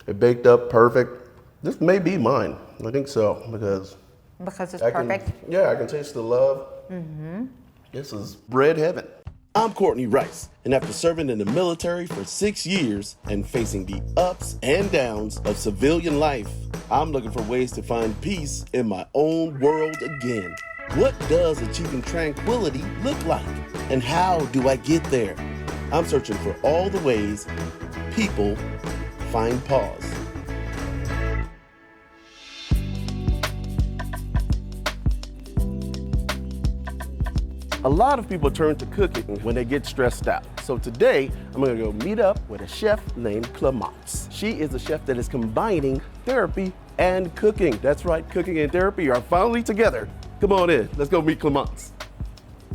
It baked up perfect. This may be mine. I think so Because it's I perfect. I can taste the love. This is bread heaven. I'm Courtney Rice, and after serving in the military for 6 years and facing the ups and downs of civilian life, I'm looking for ways to find peace in my own world again. What does achieving tranquility look like? And how do I get there? I'm searching for all the ways people find pause. A lot of people turn to cooking when they get stressed out. So today, I'm gonna go meet up with a chef named Clemence. She is a chef that is combining therapy and cooking. That's right, cooking and therapy are finally together. Come on in, let's go meet Clemence.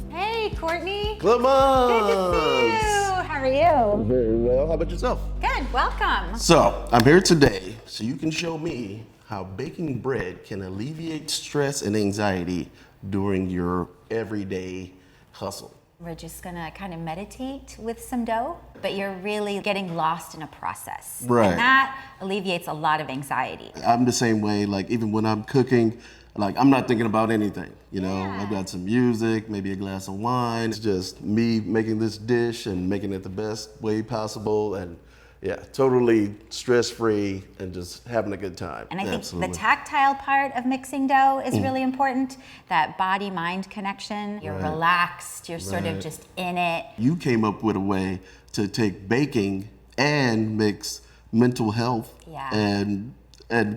Hey, Courtney. Clemence! Good to see you. How are you? Very well, how about yourself? Good, welcome. So, I'm here today so you can show me how baking bread can alleviate stress and anxiety during your everyday hustle. We're just gonna kind of meditate with some dough, but you're really getting lost in a process. Right. And that alleviates a lot of anxiety. I'm the same way, like even when I'm cooking, like I'm not thinking about anything, you know? Yeah. I've got some music, maybe a glass of wine. It's just me making this dish and making it the best way possible, and yeah, totally stress-free and just having a good time. And I think Absolutely. the tactile part of mixing dough is really important. That body-mind connection. You're Right. relaxed, you're sort of Right. just in it. You came up with a way to take baking and mix mental health Yeah. and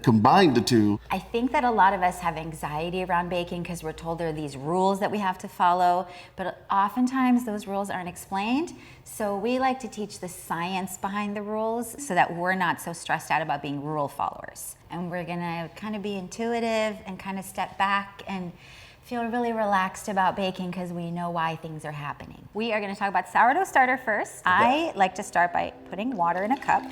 combine the two. I think that a lot of us have anxiety around baking because we're told there are these rules that we have to follow, but oftentimes those rules aren't explained. So we like to teach the science behind the rules so that we're not so stressed out about being rule followers. And we're gonna kind of be intuitive and kind of step back and feel really relaxed about baking because we know why things are happening. We are gonna talk about sourdough starter first. I like to start by putting water in a cup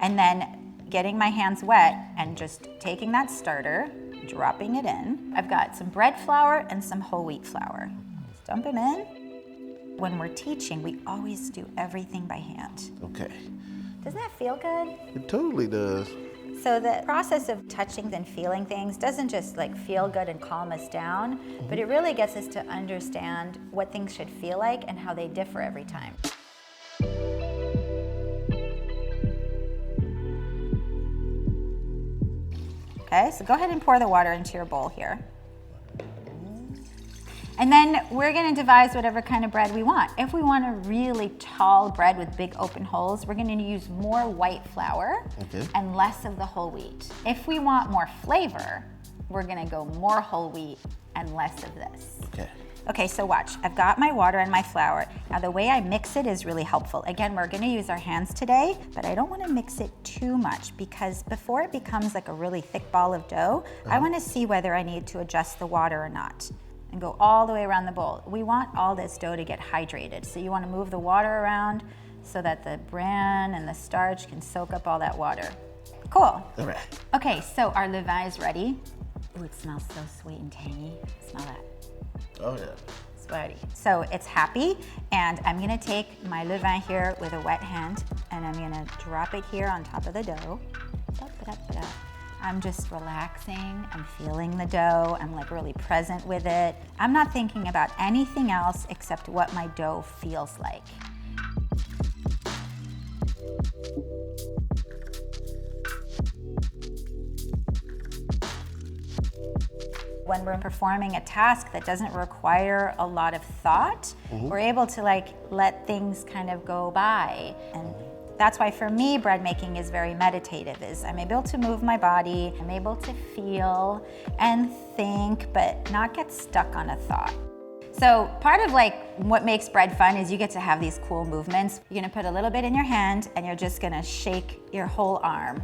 and then getting my hands wet and just taking that starter, dropping it in. I've got some bread flour and some whole wheat flour. Just dump them in. When we're teaching, we always do everything by hand. Okay. Doesn't that feel good? It totally does. So the process of touching and feeling things doesn't just like feel good and calm us down, but it really gets us to understand what things should feel like and how they differ every time. Okay, so go ahead and pour the water into your bowl here. And then we're gonna devise whatever kind of bread we want. If we want a really tall bread with big open holes, we're gonna use more white flour and less of the whole wheat. If we want more flavor, we're gonna go more whole wheat and less of this. Okay, so watch. I've got my water and my flour. Now the way I mix it is really helpful. Again, we're gonna use our hands today, but I don't wanna mix it too much because before it becomes like a really thick ball of dough, I wanna see whether I need to adjust the water or not and go all the way around the bowl. We want all this dough to get hydrated. So you wanna move the water around so that the bran and the starch can soak up all that water. Cool. All right. Okay, so our levain is ready. Ooh, it smells so sweet and tangy. Smell that. Oh yeah. It's ready. So it's happy, and I'm gonna take my levain here with a wet hand, and I'm gonna drop it here on top of the dough. Da-ba-da-ba-da. I'm just relaxing, I'm feeling the dough, I'm like really present with it. I'm not thinking about anything else except what my dough feels like. When we're performing a task that doesn't require a lot of thought, we're able to like let things kind of go by. And that's why for me, bread making is very meditative, is I'm able to move my body, I'm able to feel and think, but not get stuck on a thought. So part of like what makes bread fun is you get to have these cool movements. You're gonna put a little bit in your hand and you're just gonna shake your whole arm.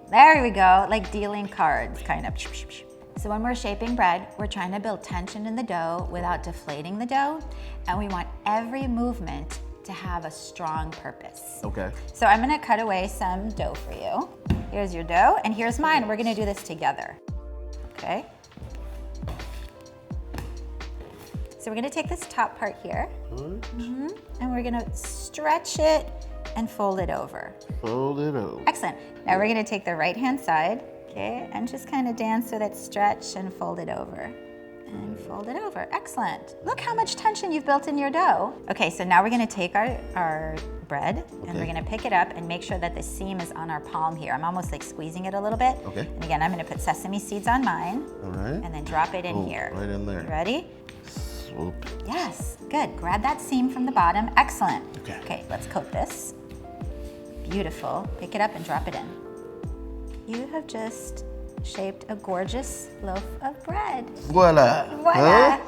There we go, like dealing cards, kind of. So when we're shaping bread, we're trying to build tension in the dough without deflating the dough, and we want every movement to have a strong purpose. Okay. So I'm gonna cut away some dough for you. Here's your dough, and here's mine. We're gonna do this together, okay? So we're gonna take this top part here, and we're gonna stretch it and fold it over. Fold it over. Excellent. Now we're gonna take the right-hand side, okay, and just kind of dance with it, stretch and fold it over. And fold it over. Excellent. Look how much tension you've built in your dough. Okay, so now we're gonna take our bread and we're gonna pick it up and make sure that the seam is on our palm here. I'm almost like squeezing it a little bit. Okay. And again, I'm gonna put sesame seeds on mine. All right. And then drop it in here. Right in there. You ready? Swoop. Yes, good. Grab that seam from the bottom. Excellent. Okay. Okay, let's coat this. Beautiful. Pick it up and drop it in. You have just shaped a gorgeous loaf of bread. Voila. Voila. Huh?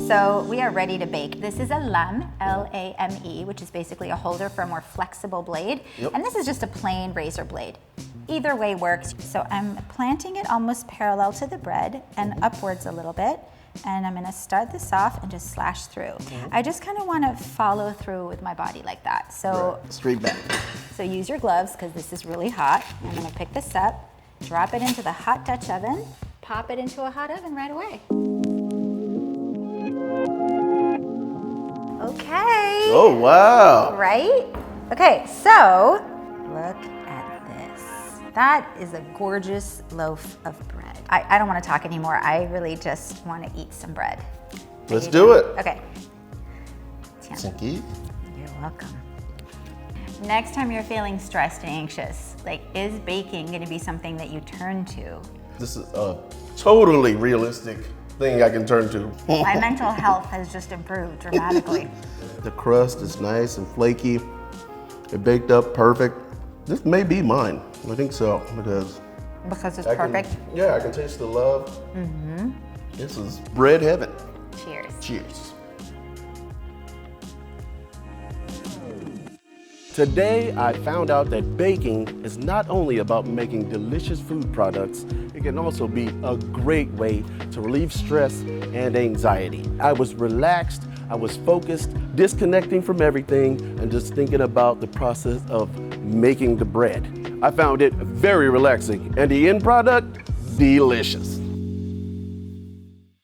So we are ready to bake. This is a lame, L-A-M-E, which is basically a holder for a more flexible blade. Yep. And this is just a plain razor blade. Either way works. So I'm planting it almost parallel to the bread and upwards a little bit. And I'm gonna start this off and just slash through. I just kind of wanna follow through with my body like that. So, Right. Straight back. so use your gloves because this is really hot. I'm gonna pick this up, drop it into the hot Dutch oven, pop it into a hot oven right away. Okay. Oh, wow. Right? Okay, so look at this. That is a gorgeous loaf of bread. I don't want to talk anymore. I really just want to eat some bread. Let's do it. Okay. Thank you. You're welcome. Next time you're feeling stressed and anxious, like, is baking going to be something that you turn to? This is a totally realistic thing I can turn to. My mental health has just improved dramatically. The crust is nice and flaky. It baked up perfect. This may be mine. I think so, because Because it's I perfect. I can taste the love. This is bread heaven. Cheers. Cheers. Today, I found out that baking is not only about making delicious food products, it can also be a great way to relieve stress and anxiety. I was relaxed, I was focused, disconnecting from everything, and just thinking about the process of making the bread. I found it very relaxing, and the end product, delicious.